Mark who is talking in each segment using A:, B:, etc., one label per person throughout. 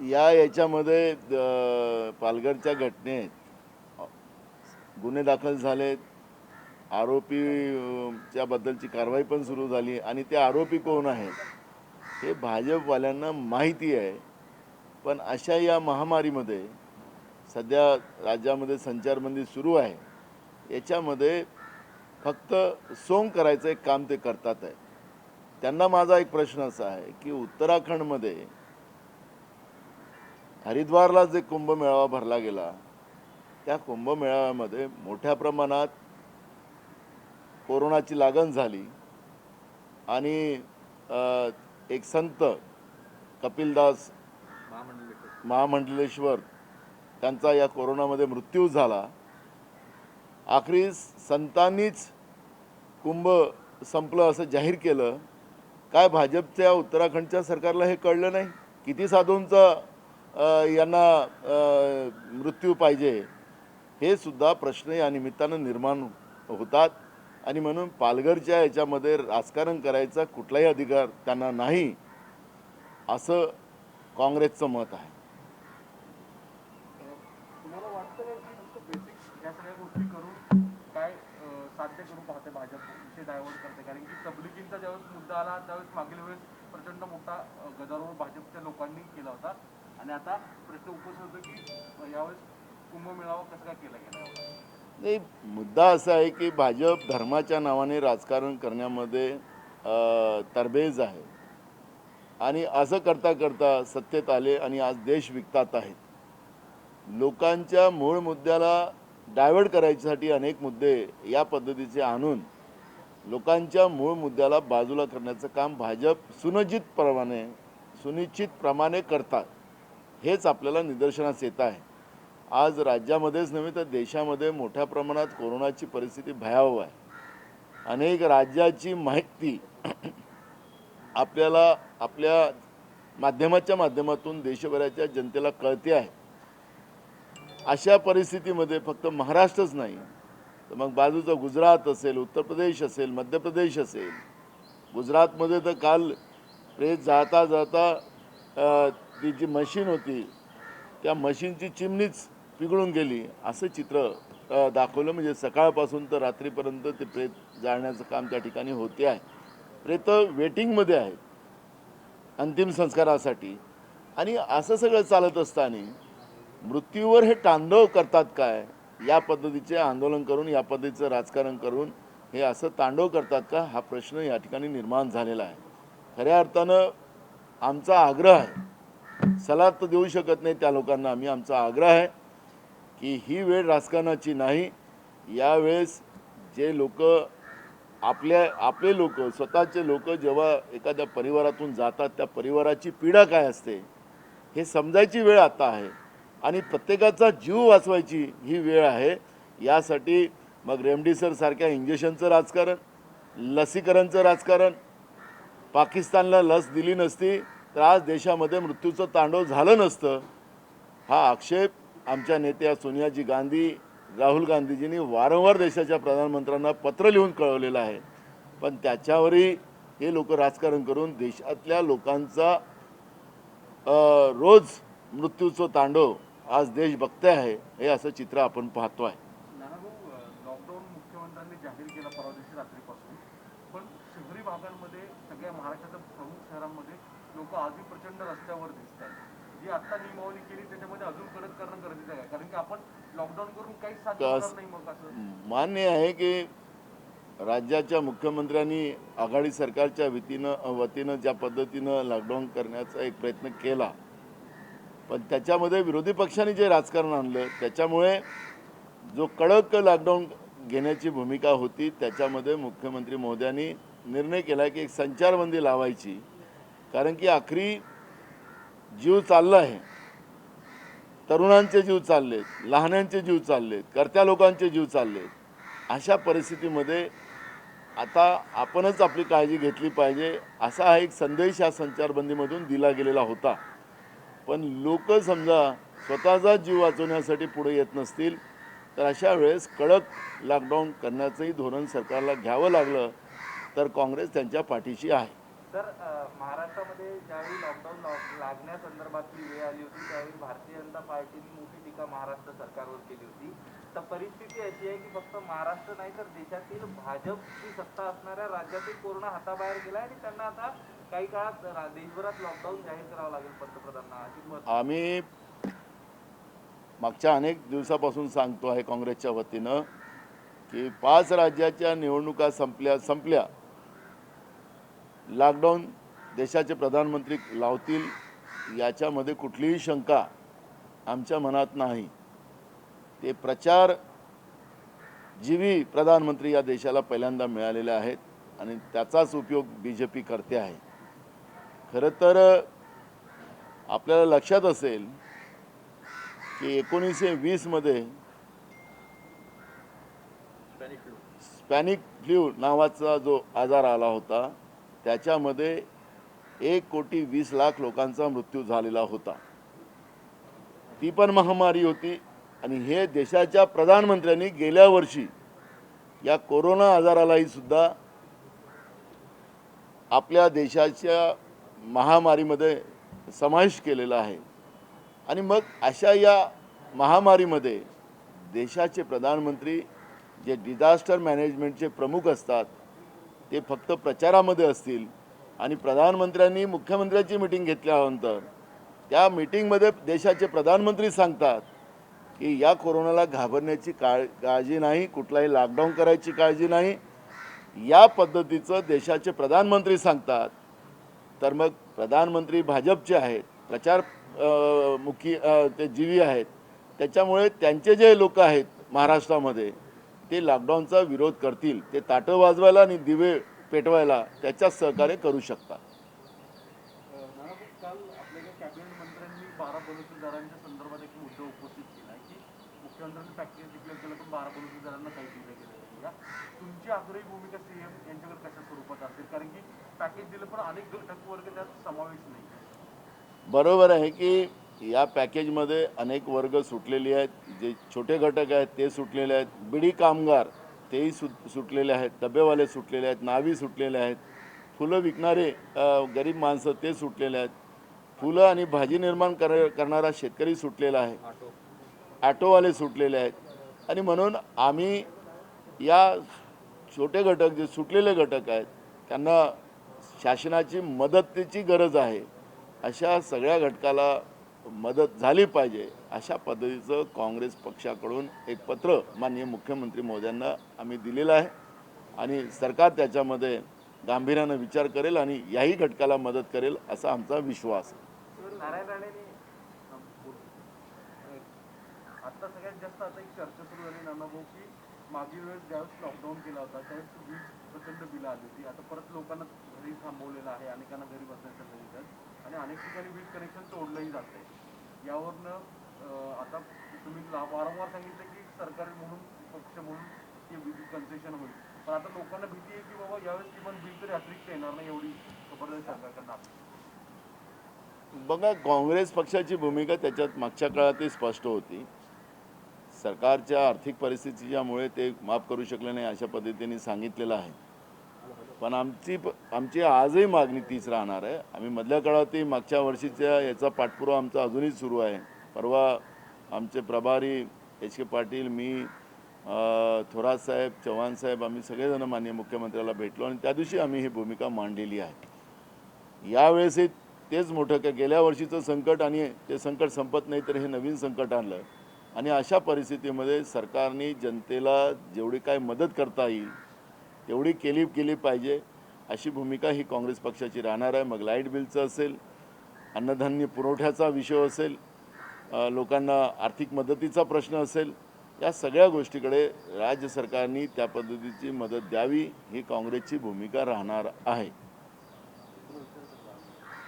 A: याच्यामध्ये पालघरच्या घटनेत गुन्हे दाखल झालेत. आरोपी च्या बद्दलची कारवाई पण सुरू झाली आणि ते आरोपी कोण आहेत हे भाजपवाल्यांना माहिती आहे. पण अशा या महामारीमध्ये सध्या राज्यामध्ये संचारबंदी सुरू आहे. याच्यामध्ये फक्त सोंग करायचं एक काम ते करतात आहे. त्यांना माझा एक प्रश्न असा आहे की उत्तराखंडमध्ये हरिद्वारला जे कुंभमेळावा भरला गेला त्या कुंभमेळाव्यामध्ये मोठ्या प्रमाणात कोरोनाची लागण झाली आणि एक संत कपिलदास महामंडलेश्वर त्यांचा या कोरोनामध्ये मृत्यू झाला. आखरी संतांनीच कुंभ संपलं असं जाहीर केलं. काय भाजपच्या उत्तराखंडच्या सरकारला हे कळलं नाही? किती साधूंचा यांना मृत्यू पाहिजे हे सुद्धा प्रश्न या निमित्तानं निर्माण होतात. आणि म्हणून पालघरच्या याच्यामध्ये राजकारण करायचा कुठलाही अधिकार त्यांना नाही असं काँग्रेसचं मत आहे.
B: तुम्हाला वाटतं का की फक्त बेसिक ह्या सगळ्या गोष्टी करून काय साध्य करून पाहते भाजप, विषय डायव्हर्ट करते? कारण की तबलिगींचा ज्यावेळेस मुद्दा आला त्यावेळेस मागील वेळेस प्रचंड मोठा गदारोळ भाजपच्या लोकांनी केला होता आणि आता प्रश्न उपस्थित होतो की यावेळेस कुंभमेळावा कसा काय केला गेला एवढा?
A: नाही, मुद्दा असा आहे की भाजप धर्माच्या नावाने राजकारण करण्यामध्ये तरबेज आहे आणि असं करता करता सत्तेत आले आणि आज देश विकतात आहेत. लोकांच्या मूळ मुद्द्याला डायव्हर्ट करायसाठी अनेक मुद्दे या पद्धतीचे आणून लोकांच्या मूळ मुद्द्याला बाजूला करण्याचं काम भाजप सुनिश्चितप्रमाणे करतात. हेच आपल्याला निदर्शनास येत आहे. आज राज्यामध्येच नव्हे तर देशामध्ये मोठ्या प्रमाणात कोरोनाची परिस्थिती भयावह आहे. अनेक राज्याची माहिती आपल्याला आपल्या माध्यमाच्या माध्यमातून देशभराच्या जनतेला कळते आहे. अशा परिस्थितीमध्ये फक्त महाराष्ट्रच नाही तर मग बाजूचं गुजरात असेल, उत्तर प्रदेश असेल, मध्य प्रदेश असेल. गुजरातमध्ये तर काल प्रेस जाता जाता ती जी मशीन होती त्या मशीनची चिमणीच पिघळून गेली असं चित्र दाखवलं. म्हणजे सकाळपासून तर रात्रीपर्यंत ते प्रेत जाळण्याचं काम त्या ठिकाणी होते आहे. प्रेत वेटिंगमध्ये आहेत अंतिम संस्कारासाठी. आणि असं सगळं चालत असताना मृत्यूवर हे तांडव करतात काय? या पद्धतीचे आंदोलन करून या पद्धतीचं राजकारण करून हे असं तांडव करतात का हा प्रश्न या ठिकाणी निर्माण झालेला आहे. खऱ्या अर्थानं आमचा आग्रह आहे, सलाह तर देऊ शकत नाही त्या लोकांना आम्ही, आमचा आग्रह आहे की ही वेळ राजकारणाची नाही. यावेळेस जे लोक आपले लोक स्वतःचे लोक जेव्हा एखाद्या परिवारातून जातात त्या परिवाराची पीडा काय असते हे समजायची वेळ आता आहे आणि प्रत्येकाचा जीव वाचवायची ही वेळ आहे. यासाठी मग रेमडेसिवीर सारख्या इंजेक्शनचं राजकारण, लसीकरणचं राजकारण, पाकिस्तानला लस दिली नसती तर आज देशामध्ये मृत्यूचं तांडव झालं नसतं. हा आक्षेप आमच्या नेत्या सोनियाजी गांधी, राहुल गांधीजींनी वारंवार देशाच्या प्रधानमंत्र्यांना पत्र लिहून कळवलेलं आहे. पण त्याच्यावरही हे लोक राजकारण करून देशातल्या लोकांचा रोज मृत्यूचं तांडव आज देश बघते आहे. हे असं चित्र आपण पाहतो आहे.
B: लॉकडाऊन मुख्यमंत्र्यांनी जाहीर केला परवा दिवशी रात्रीपासून, पण शहरी भागांमध्ये सगळ्या महाराष्ट्राच्या प्रमुख शहरांमध्ये लोक आजही प्रचंड रस्त्यावर दिसत आहेत. जी आता नियमावली केली त्याच्यामध्ये अजून कडक करणं गरजेचं आहे, कारण की आपण लॉकडाऊन करून काहीच साध्य होणार नाही. मग असं
A: मान्य आहे की राज्याच्या मुख्यमंत्र्यांनी आघाडी सरकारच्या वतीनं ज्या पद्धतीनं लॉकडाऊन करण्याचा एक प्रयत्न केला, पण त्याच्यामध्ये विरोधी पक्षांनी जे राजकारण आणलं त्याच्यामुळे जो कडक लॉकडाऊन घेण्याची भूमिका होती त्याच्यामध्ये मुख्यमंत्री महोदयांनी निर्णय केला की एक संचारबंदी लावायची. कारण की आखरी जीव चालला आहे, तरुणांचे जीव चाललेत, लहानांचे जीव चाललेत, कर्त्या लोकांचे जीव चाललेत. अशा परिस्थितीमध्ये आता आपणच आपली काळजी घेतली पाहिजे असा हा एक संदेश या संचारबंदीमधून दिला गेलेला होता. पण लोक समजा स्वतःचा जीव वाचवण्यासाठी पुढे येत नसतील तर अशा वेळेस कडक लॉकडाऊन करण्याचंही धोरण सरकारला घ्यावं लागलं तर काँग्रेस त्यांच्या पाठीशी आहे.
B: तर महाराष्ट्रामध्ये ज्यावेळी लॉकडाऊन
C: लागण्यासंदर्भातली वेळ आली होती त्यावेळी भारतीय जनता पार्टीने मोठी टीका महाराष्ट्र सरकारवर केली होती. तर परिस्थिती अशी आहे की फक्त महाराष्ट्र नाही तर देशातील भाजपची सत्ता असणाऱ्या राज्यातील कोरोना हाताबाहेर गेला आणि त्यांना आता काही काळात देशभरात लॉकडाऊन जाहीर करावं लागेल पंतप्रधानांना अशी मत.
A: आम्ही मागच्या अनेक दिवसापासून सांगतो आहे काँग्रेसच्या वतीनं की 5 राज्याच्या निवडणुका संपल्या लॉकडाऊन देशाचे प्रधानमंत्री लावतील याच्यामध्ये कुठलीही शंका आमच्या मनात नाही. ते प्रचार जीवी प्रधानमंत्री या देशाला पहिल्यांदा मिळालेले आहेत आणि त्याचाच उपयोग BJP करते आहे. खरं तर आपल्याला लक्षात असेल की 1920 मध्ये स्पॅनिक फ्लू नावाचा जो आजार आला होता त्याच्यामध्ये 1,20,00,000 लोकांचा मृत्यू झालेला होता. ती पण महामारी होती आणि हे देशाच्या प्रधानमंत्र्यांनी गेल्या वर्षी या कोरोना आजारालाही सुद्धा आपल्या देशाच्या महामारीमध्ये समावेश केलेला आहे. आणि मग अशा या महामारीमध्ये देशाचे प्रधानमंत्री जे डिझास्टर मॅनेजमेंटचे प्रमुख असतात ते फक्त प्रचारामध्ये असतील आणि प्रधानमंत्र्यांनी मुख्यमंत्र्यांची मीटिंग घेतल्यानंतर त्या मीटिंगमध्ये देशाचे प्रधानमंत्री सांगतात की या कोरोनाला घाबरण्याची काळजी नाही, कुठलाही लॉकडाऊन करायची काळजी नाही, या पद्धतीचं देशाचे प्रधानमंत्री सांगतात. तर मग प्रधानमंत्री भाजपचे आहेत, प्रचार ते जीवी आहेत, त्याच्यामुळे त्यांचे जे लोक आहेत महाराष्ट्रामध्ये ते लॉकडाऊनचा विरोध करतील. ते ताटं वाजवायला आणि दिवे पेटवायला त्याच्याच सहकार्य करू शकतात.
B: काल आपल्या कॅबिनेट मंत्र्यांनी 12 बलुतेदारांच्या संदर्भात एक मुद्दा उपस्थित केला आहे की मुख्यमंत्र्यांनी पॅकेज डिक्लेअर केलं पण 12 बलुतेदारांना काही दिलं गेलं नाही. तुमची आग्रही भूमिका CM यांच्याकडे कशा स्वरूपात असेल, कारण की पॅकेज दिलं पण अनेक घटक वर्ग त्यात समावेश नाही.
A: बरोबर आहे की या पॅकेजमध्ये अनेक वर्ग सुटलेले आहेत. जे छोटे घटक आहेत ते सुटलेले आहेत, बिडी कामगार तेही सुटलेले आहेत, डबेवाले सुटलेले आहेत, नावी सुटलेले आहेत, फुलं विकणारे गरीब माणसं ते सुटलेले आहेत, फुलं आणि भाजी निर्माण करणारा शेतकरी सुटलेला आहे, ऑटोवाले सुटलेले आहेत. आणि म्हणून आम्ही या छोटे घटक जे सुटलेले घटक आहेत त्यांना शासनाची मदतीची गरज आहे. अशा सगळ्या घटकाला मदत झाली पाहिजे अशा पद्धतीचं काँग्रेस पक्षाकडून एक पत्र माननीय मुख्यमंत्री महोदयांना आम्ही दिलेलं आहे आणि सरकार त्याच्यामध्ये गांभीर्यानं विचार करेल आणि याही घटकाला मदत करेल असा आमचा विश्वास आहे.
C: नारायण राणेंनी
B: आता सगळ्यात जास्त आता एक चर्चा सुरू झाली नानाभाऊ की मागील वेळेस ज्यावेळेस लॉकडाऊन केला होता त्यावेळेस वीज प्रचंड बिलं आली होती. आता परत लोकांना घरी थांबवलेलं आहे, अनेकांना घरी बसायचं सांगितलं आणि अनेक ठिकाणी वीज कनेक्शन तोडलंही जात आहे. यावरनं आता तुम्ही वारंवार सांगितलं की सरकार म्हणून पक्ष म्हणून ते वीज कन्सेशन होईल, पण आता लोकांना भीती आहे की बाबा यावेळेस किमान बिल तरी अतिरिक्त येणार नाही एवढी खबरदारी सरकारकडनं आहे.
A: बघा, काँग्रेस पक्षाची भूमिका त्याच्यात मागच्या काळातही स्पष्ट होती. सरकारच्या आर्थिक परिस्थितीच्यामुळे ते माफ करू शकले नाही अशा पद्धतीने सांगितलेलं आहे. पण आमची आजही मागणी तीच राहणार आहे. आम्ही मधल्या काळातही मागच्या वर्षीच्या याचा पाठपुरावा आमचा अजूनही सुरू आहे. परवा आमचे प्रभारी HK पाटील, मी, थोरात साहेब, चव्हाण साहेब आम्ही सगळेजण माननीय मुख्यमंत्र्याला भेटलो आणि त्या दिवशी आम्ही ही भूमिका मांडलेली आहे. यावेळेसही तेच मोठं की गेल्या वर्षीचं संकट आणि ते संकट संपत नाही तर हे नवीन संकट आणलं आणि अशा परिस्थितीमध्ये सरकारने जनतेला जेवढी काय मदत करता येईल तेवढी केली पाहिजे अशी भूमिका ही काँग्रेस पक्षाची राहणार आहे. मग लाईट बिलचं असेल, अन्नधान्य पुरवठ्याचा विषय असेल, लोकांना आर्थिक मदतीचा प्रश्न असेल, या सगळ्या गोष्टीकडे राज्य सरकारने त्या पद्धतीची मदत द्यावी ही काँग्रेसची भूमिका राहणार आहे.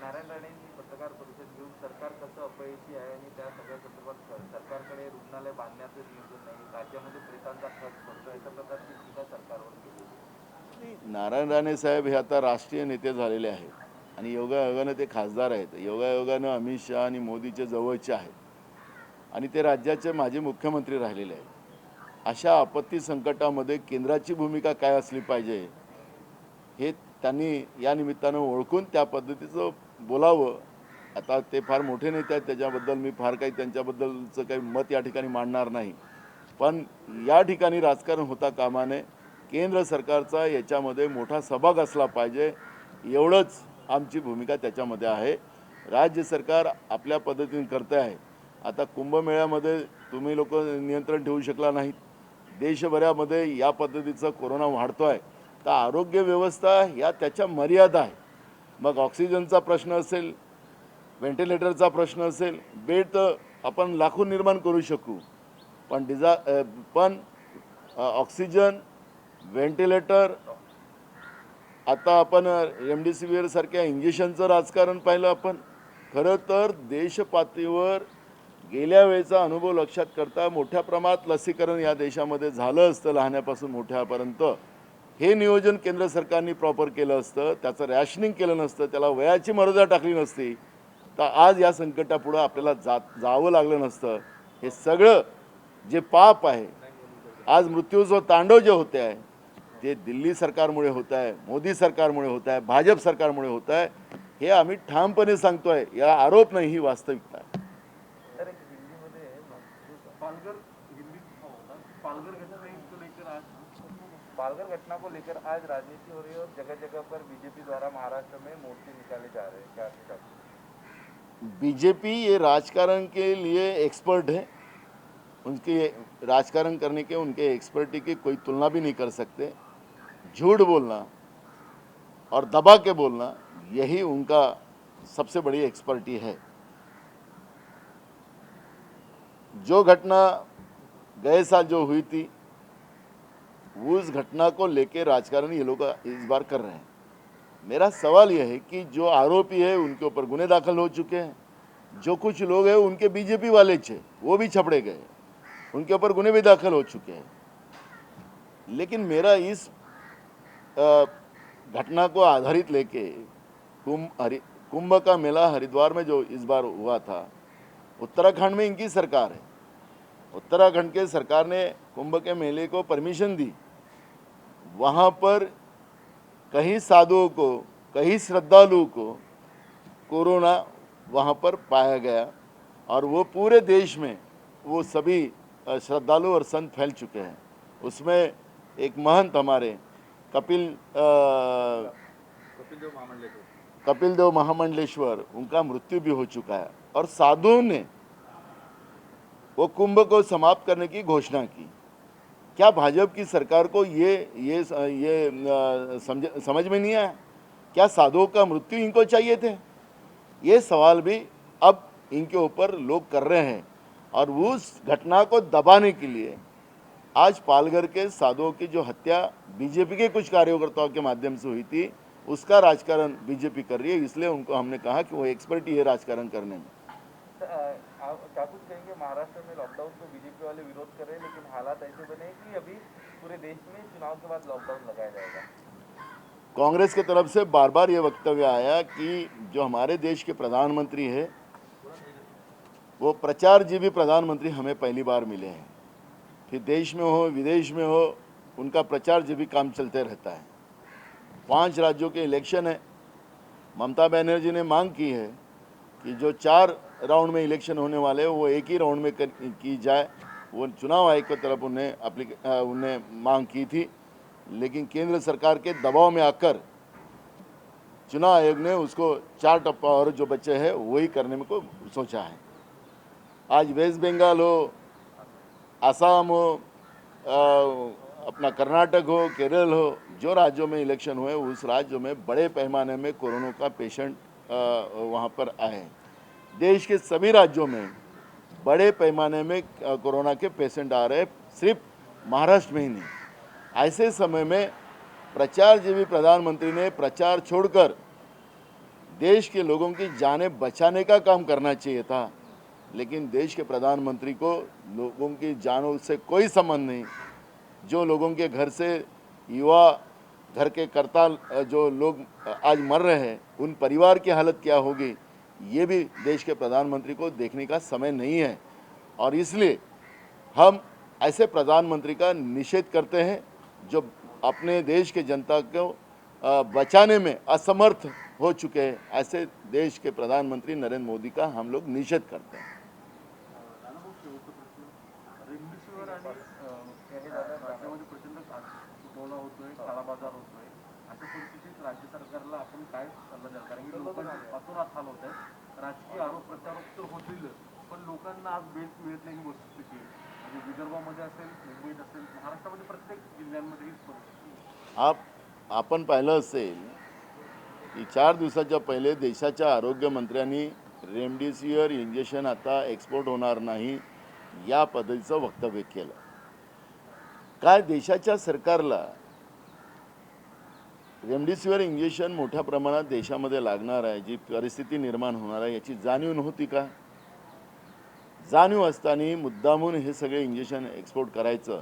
C: नारायण राणेंनी पत्रकार परिषद घेऊन सरकार कसं अपयशी आहे आणि त्या सगळ्या संदर्भात सरकारकडे रुग्णालय बांधण्याचं नियोजन नाही, राज्यामध्ये प्रेतांचा खर्च पडतो, अशा प्रकारची टीका सरकारवर केली.
A: नारायण राणे साहेब हे आता राष्ट्रीय नेते झालेले आहेत आणि योगायोगानं ते खासदार आहेत. योगायोगानं अमित शहा आणि मोदीचे जवळचे आहेत आणि ते राज्याचे माजी मुख्यमंत्री राहिलेले आहेत. अशा आपत्ती संकटामध्ये केंद्राची भूमिका काय असली पाहिजे हे त्यांनी या निमित्तानं ओळखून त्या पद्धतीचं बोलावं आता ते फार मोठे नेते आहेत, त्याच्याबद्दल मी फार काही त्यांच्याबद्दलचं काही मत या ठिकाणी मांडणार नाही. पण या ठिकाणी राजकारण होता कामा नये. केंद्र सरकारचा याच्यामध्ये मोठा सहभाग असला पाहिजे, एवढंच आमची भूमिका त्याच्यामध्ये आहे. राज्य सरकार आपल्या पद्धतीने करते आहे. आता कुंभमेळ्यामध्ये तुम्ही लोक नियंत्रण ठेवू शकला नाहीत. देशभरामध्ये या पद्धतीचा कोरोना वाढतो आहे, तर आरोग्य व्यवस्था या त्याच्या मर्यादा आहे. मग ऑक्सिजनचा प्रश्न असेल, व्हेंटिलेटरचा प्रश्न असेल, बेड तर आपण लाखो निर्माण करू शकू, पण ऑक्सिजन, व्हेंटिलेटर, आता आपण रेमडेसिवीर सारख्या इंजेक्शनचं राजकारण पाहिलं आपण. खरं तर देशपातळीवर गेल्या वेळेचा अनुभव लक्षात करता मोठ्या प्रमाणात लसीकरण या देशामध्ये झालं असतं, लहानापासून मोठ्यापर्यंत. हे नियोजन केंद्र सरकारने प्रॉपर केलं असतं, त्याचं रॅशनिंग केलं नसतं, त्याला वयाची मर्यादा टाकली नसती, तर आज या संकटापुढं आपल्याला जावं लागलं नसतं. हे सगळं जे पाप आहे, आज मृत्यूचं तांडव जे होते आहे, ते दिल्ली सरकारमुळे होत आहे, मोदी सरकारमुळे होत आहे, भाजप सरकारमुळे होत आहे. हे आम्ही ठामपणे सांगतोय. या आरोप नाही, ही वास्तविकता आहे.
C: तर एक हिंदीमध्ये
B: पालघर हिंदीत होता पालघर घटना को लेकर आज
C: पालघर घटना को लेकर आज राजनीति हो रही है और जगह जगह पर बीजेपी द्वारा महाराष्ट्र में मोर्चे निकाले जा रहे हैं, क्या आपका?
A: बीजेपी ये राजकारण के लिए एक्सपर्ट है. उनके राजकारण करने के उनके एक्सपर्टी की कोई तुलना भी नहीं कर सकते. झूठ बोलना और दबा के बोलना, यही उनका सबसे बड़ी एक्सपर्टी है. जो घटना गए साल जो हुई थी, उस घटना को लेकर राजकारण ये लोग इस बार कर रहे हैं. मेरा सवाल यह है कि जो आरोपी है उनके ऊपर गुने दाखिल हो चुके हैं. जो कुछ लोग हैं उनके बीजेपी वाले थे, वो भी छपड़े गए, उनके ऊपर गुने भी दाखिल हो चुके हैं. लेकिन मेरा इस घटना को आधारित लेके कुंभ का मेला हरिद्वार में जो इस बार हुआ था, उत्तराखंड में इनकी सरकार है. उत्तराखंड के सरकार ने कुंभ के मेले को परमिशन दी. वहाँ पर कई साधुओं को, कई श्रद्धालुओं को कोरोना वहाँ पर पाया गया, और वो पूरे देश में वो सभी श्रद्धालु और संत फैल चुके हैं. उसमें एक महंत हमारे कपिल देव महामंडलेश्वर, उनका मृत्यु भी हो चुका है. और साधुओं ने वो कुंभ को समाप्त करने की घोषणा की. क्या भाजपा की सरकार को ये समझ में नहीं आया? क्या साधुओं का मृत्यु इनको चाहिए थे? ये सवाल भी अब इनके ऊपर लोग कर रहे हैं. और उस घटना को दबाने के लिए आज पालघर के साधुओं की जो हत्या बीजेपी के कुछ कार्यकर्ताओं के माध्यम से हुई थी, उसका राजकारण बीजेपी कर रही है. इसलिए उनको हमने कहा कि वो एक्सपर्ट ही है राजकारण करने में.
C: आप क्या कुछ कहेंगे? महाराष्ट्र में लॉकडाउन को बीजेपी वाले विरोध कर रहे हैं, लेकिन हालात ऐसे बने हैं कि अभी पूरे देश में चुनाव के बाद लॉकडाउन लगाया जाएगा.
A: कांग्रेस की तरफ से बार बार ये वक्तव्य आया कि जो हमारे देश के प्रधानमंत्री है, वो प्रचारजीवी प्रधानमंत्री हमें पहली बार मिले हैं. फिर देश में हो विदेश में हो, उनका प्रचारजीवी काम चलते रहता है. 5 राज्यों के इलेक्शन है. ममता बनर्जी ने मांग की है कि जो 4 राउंड में इलेक्शन होने वाले हैं, वो एक ही राउंड में की जाए. वो चुनाव आयोग की तरफ उन्हें मांग की थी, लेकिन केंद्र सरकार के दबाव में आकर चुनाव आयोग ने उसको 4 टप्पा और जो बच्चे हैं वही करने में को सोचा है. आज वेस्ट बंगाल हो, असम हो, अपना कर्नाटक हो, केरल हो, जो राज्यों में इलेक्शन हुए उस राज्यों में बड़े पैमाने में कोरोना का पेशेंट वहाँ पर आए हैं. देश के सभी राज्यों में बड़े पैमाने में कोरोना के पेशेंट आ रहे हैं, सिर्फ महाराष्ट्र में ही नहीं. ऐसे समय में प्रचारजीवी प्रधानमंत्री ने प्रचार छोड़कर देश के लोगों की जानें बचाने का काम करना चाहिए था. लेकिन देश के प्रधानमंत्री को लोगों की जानों से कोई संबंध नहीं. जो लोगों के घर से युवा, घर के करताल जो लोग आज मर रहे हैं, उन परिवार की हालत क्या होगी, ये भी देश के प्रधानमंत्री को देखने का समय नहीं है. और इसलिए हम ऐसे प्रधानमंत्री का निषेध करते हैं जो अपने देश के जनता को बचाने में असमर्थ हो चुके हैं। ऐसे देश के प्रधानमंत्री नरेंद्र मोदी का हम लोग निषेध करते हैं।
B: नाना भाऊ, शेवटचा प्रश्न. रेमडेसिवीर आणि राज्यामध्ये प्रचंड तुटवडा होतोय, काळा बाजार होतोय. अशा परिस्थितीत राज्य सरकारला आपण काय सल्ला द्याल? कारण की लोकांचे अतोनात हाल होत आहेत. राजकीय आरोप प्रत्यारोप तर होतीलच, पण लोकांना आज बेल्ट मिळत नाही ही वस्तुस्थिती आहे. म्हणजे विदर्भामध्ये असेल, मुंबईत असेल, महाराष्ट्रामध्ये प्रत्येक जिल्ह्यांमध्ये हीच परिस्थिती आहे.
A: आपण पाहिलं असेल की 4 दिवसाच्या पहिले देशाच्या आरोग्यमंत्र्यांनी रेमडेसिवीर इंजेक्शन आता एक्सपोर्ट होणार नाही या पद्धतीचं वक्तव्य केलं. काय देशाच्या सरकारला रेमडेसिवीर इंजेक्शन मोठ्या प्रमाणात देशामध्ये लागणार आहे, जी परिस्थिती निर्माण होणार आहे याची जाणीव नव्हती का? जाणीव असताना मुद्दामून हे सगळे इंजेक्शन एक्सपोर्ट करायचं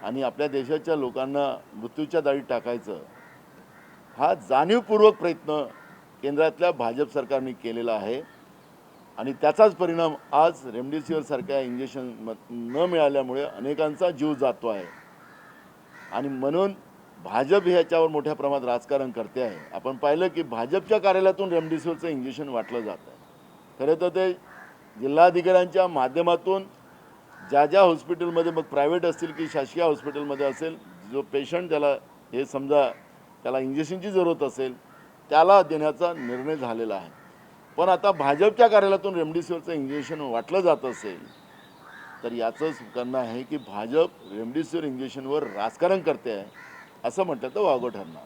A: आणि आपल्या देशाच्या लोकांना मृत्यूच्या दारी टाकायचं, हा जाणीवपूर्वक प्रयत्न केंद्रातल्या भाजप सरकारने केलेला आहे. आणि त्याचाच परिणाम आज रेमडेसिवीरसारख्या इंजेक्शन न मिळाल्यामुळे अनेकांचा जीव जातो आहे. आणि म्हणून भाजप ह्याच्यावर मोठ्या प्रमाणात राजकारण करते आहे. आपण पाहिलं की भाजपच्या कार्यालयातून रेमडेसिवीरचं इंजेक्शन वाटलं जातं आहे. खरं तर ते जिल्हाधिकाऱ्यांच्या माध्यमातून ज्या ज्या हॉस्पिटलमध्ये, मग प्रायव्हेट असतील की शासकीय हॉस्पिटलमध्ये असेल, जो पेशंट त्याला हे समजा त्याला इंजेक्शनची जरूरत असेल त्याला देण्याचा निर्णय झालेला आहे. पण आता भाजपच्या कार्यालयातून रेमडेसिवीरचं इंजेक्शन वाटलं जात असेल तर याचं म्हणणं आहे की भाजप रेमडेसिवीर इंजेक्शनवर राजकारण करते आहे असं म्हटलं तर वावगं ठरणार.